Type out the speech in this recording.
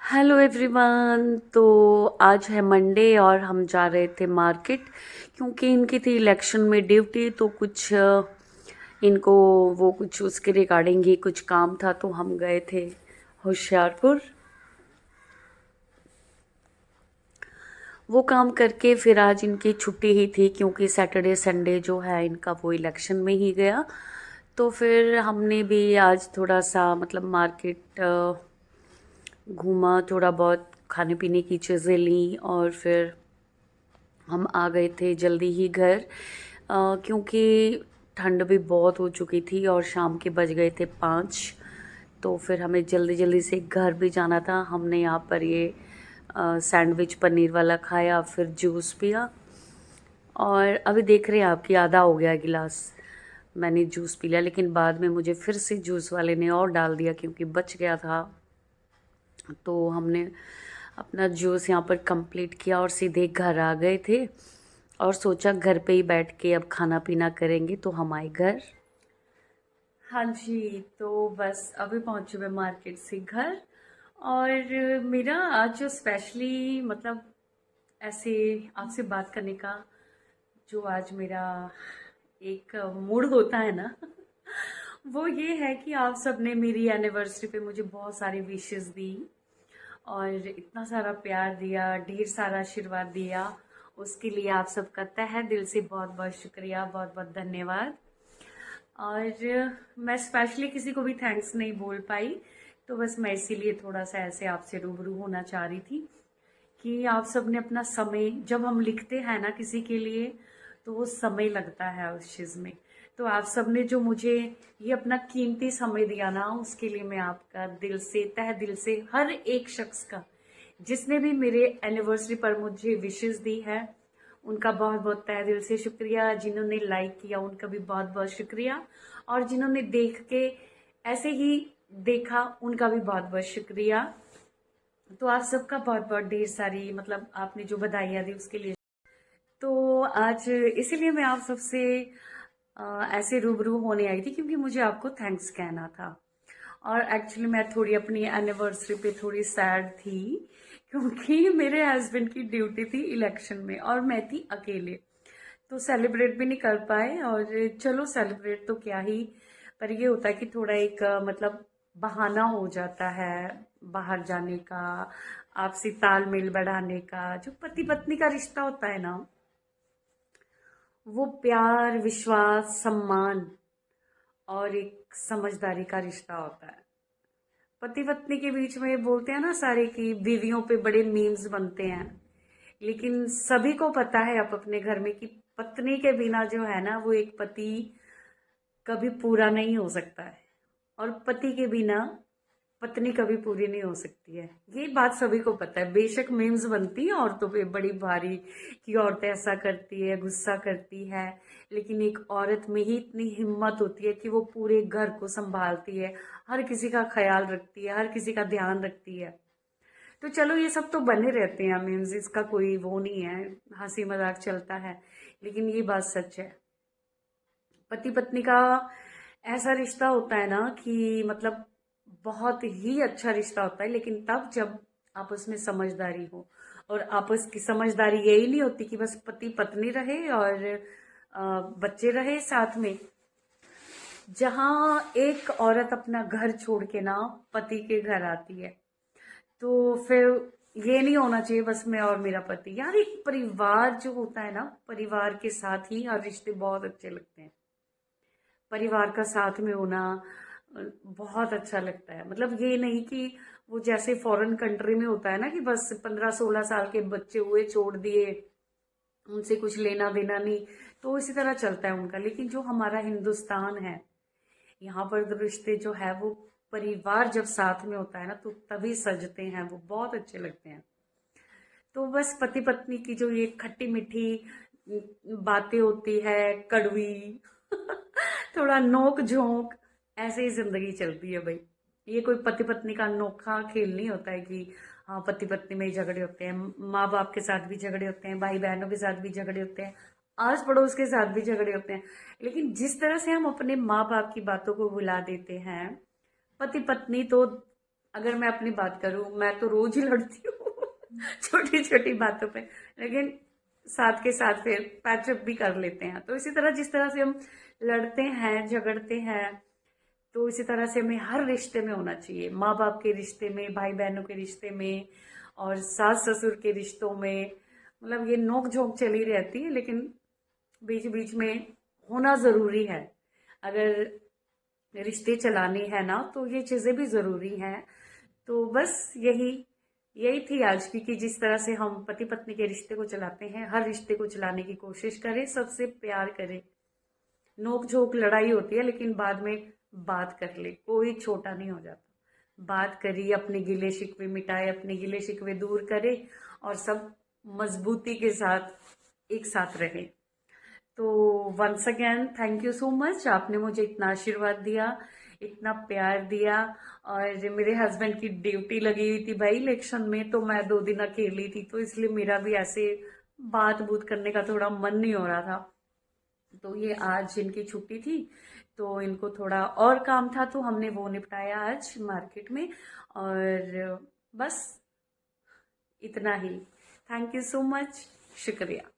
Hello everyone. तो आज है मंडे और हम जा रहे थे मार्केट क्योंकि इनकी थी इलेक्शन में ड्यूटी। तो कुछ इनको वो कुछ उसके रिगार्डिंग ही कुछ काम था, तो हम गए थे होशियारपुर। वो काम करके फिर आज इनकी छुट्टी ही थी क्योंकि सैटरडे संडे जो है इनका वो इलेक्शन में ही गया। तो फिर हमने भी आज थोड़ा सा मतलब मार्केट घूमा, थोड़ा बहुत खाने पीने की चीज़ें ली और फिर हम आ गए थे जल्दी ही घर, क्योंकि ठंड भी बहुत हो चुकी थी और शाम के बज गए थे 5। तो फिर हमें जल्दी जल्दी से घर भी जाना था। हमने यहाँ पर ये सैंडविच पनीर वाला खाया, फिर जूस पिया और अभी देख रहे हैं आपकी आधा हो गया गिलास। मैंने जूस पी लिया लेकिन बाद में मुझे फिर से जूस वाले ने और डाल दिया क्योंकि बच गया था। तो हमने अपना जूस यहाँ पर कंप्लीट किया और सीधे घर आ गए थे और सोचा घर पे ही बैठ के अब खाना पीना करेंगे, तो हम आए घर। हाँ जी, तो बस अभी पहुँचे मैं मार्केट से घर। और मेरा आज जो स्पेशली मतलब ऐसे आपसे बात करने का जो आज मेरा एक मूड होता है ना वो ये है कि आप सबने मेरी एनिवर्सरी पे मुझे बहुत सारी विशेस दी और इतना सारा प्यार दिया, ढेर सारा आशीर्वाद दिया। उसके लिए आप सबका तहे दिल से बहुत बहुत शुक्रिया, बहुत बहुत धन्यवाद। और मैं स्पेशली किसी को भी थैंक्स नहीं बोल पाई, तो बस मैं इसीलिए थोड़ा सा ऐसे आपसे रूबरू होना चाह रही थी कि आप सबने अपना समय, जब हम लिखते हैं ना किसी के लिए तो वो समय लगता है उस चीज़ में। तो आप सबने जो मुझे ये अपना कीमती समय दिया ना, उसके लिए मैं आपका दिल से, तहे दिल से, हर एक शख्स का जिसने भी मेरे एनिवर्सरी पर मुझे विशेस दी है उनका बहुत बहुत तहे दिल से शुक्रिया। जिन्होंने लाइक किया उनका भी बहुत बहुत शुक्रिया, और जिन्होंने देख के ऐसे ही देखा उनका भी बहुत बहुत शुक्रिया। तो आप सबका बहुत बहुत ढेर सारी मतलब आपने जो बधाइयाँ दी उसके लिए। तो आज इसीलिए मैं आप सबसे ऐसे रूबरू होने आई थी क्योंकि मुझे आपको थैंक्स कहना था। और एक्चुअली मैं थोड़ी अपनी एनिवर्सरी पे थोड़ी सैड थी क्योंकि मेरे हस्बैंड की ड्यूटी थी इलेक्शन में और मैं थी अकेले, तो सेलिब्रेट भी नहीं कर पाए। और चलो सेलिब्रेट तो क्या ही, पर ये होता है कि थोड़ा एक मतलब बहाना हो जाता है बाहर जाने का, आपसी तालमेल बढ़ाने का। जो पति पत्नी का रिश्ता होता है ना, वो प्यार, विश्वास, सम्मान और एक समझदारी का रिश्ता होता है। पति पत्नी के बीच में बोलते हैं ना सारे कि बीवियों पे बड़े मीम्स बनते हैं, लेकिन सभी को पता है अब अपने घर में कि पत्नी के बिना जो है ना वो एक पति कभी पूरा नहीं हो सकता है, और पति के बिना पत्नी कभी पूरी नहीं हो सकती है। ये बात सभी को पता है। बेशक मीम्स बनती है औरतों पे बड़ी भारी कि औरतें ऐसा करती है, गुस्सा करती है, लेकिन एक औरत में ही इतनी हिम्मत होती है कि वो पूरे घर को संभालती है, हर किसी का ख्याल रखती है, हर किसी का ध्यान रखती है। तो चलो ये सब तो बने रहते हैं मीम्स, इसका कोई वो नहीं है, हंसी मजाक चलता है, लेकिन ये बात सच है। पति पत्नी का ऐसा रिश्ता होता है ना कि मतलब बहुत ही अच्छा रिश्ता होता है, लेकिन तब जब आपस में समझदारी हो। और आपस की समझदारी यही नहीं होती कि बस पति पत्नी रहे और बच्चे रहे साथ में। जहाँ एक औरत अपना घर छोड़ के ना पति के घर आती है, तो फिर ये नहीं होना चाहिए बस मैं और मेरा पति। यार एक परिवार जो होता है ना, परिवार के साथ ही हर रिश्ते बहुत अच्छे लगते हैं। परिवार का साथ में होना बहुत अच्छा लगता है। मतलब ये नहीं कि वो जैसे फॉरेन कंट्री में होता है ना कि बस 15-16 साल के बच्चे हुए छोड़ दिए, उनसे कुछ लेना देना नहीं, तो इसी तरह चलता है उनका। लेकिन जो हमारा हिंदुस्तान है, यहाँ पर तो रिश्ते जो है वो परिवार जब साथ में होता है ना तो तभी सजते हैं, वो बहुत अच्छे लगते हैं। तो बस पति पत्नी की जो ये खट्टी मीठी बातें होती है, कड़वी थोड़ा नोक झोंक, ऐसे ही जिंदगी चलती है भाई। ये कोई पति पत्नी का अनोखा खेल नहीं होता है कि हाँ पति पत्नी में ही झगड़े होते हैं, माँ बाप के साथ भी झगड़े होते हैं, भाई बहनों के साथ भी झगड़े होते हैं, आस पड़ोस के साथ भी झगड़े होते हैं। लेकिन जिस तरह से हम अपने माँ बाप की बातों को भुला देते हैं, पति पत्नी तो अगर मैं अपनी बात करूं, मैं तो रोज ही लड़ती हूँ छोटी छोटी बातों पे, लेकिन साथ के साथ फिर पैचअप भी कर लेते हैं। तो इसी तरह जिस तरह से हम लड़ते हैं झगड़ते हैं, तो इसी तरह से हमें हर रिश्ते में होना चाहिए, माँ बाप के रिश्ते में, भाई बहनों के रिश्ते में, और सास ससुर के रिश्तों में। मतलब ये नोक झोंक चली रहती है, लेकिन बीच बीच में होना जरूरी है। अगर रिश्ते चलाने हैं ना, तो ये चीजें भी जरूरी हैं। तो बस यही यही थी आज की, कि जिस तरह से हम पति पत्नी के रिश्ते को चलाते हैं, हर रिश्ते को चलाने की कोशिश करें, सबसे प्यार करें। नोक झोंक लड़ाई होती है, लेकिन बाद में बात कर ले, कोई छोटा नहीं हो जाता। बात करिए, अपने गिले शिकवे मिटाए, अपने गिले शिकवे दूर करे, और सब मजबूती के साथ एक साथ रहे। तो once again thank you so much, आपने मुझे इतना आशीर्वाद दिया, इतना प्यार दिया। और मेरे हस्बैंड की ड्यूटी लगी हुई थी भाई इलेक्शन में, तो मैं 2 दिन अकेली थी, तो इसलिए मेरा भी ऐसे बात बूत करने का थोड़ा मन नहीं हो रहा था। तो ये आज इनकी छुट्टी थी, तो इनको थोड़ा और काम था, तो हमने वो निपटाया आज मार्केट में। और बस इतना ही। थैंक यू सो मच, शुक्रिया।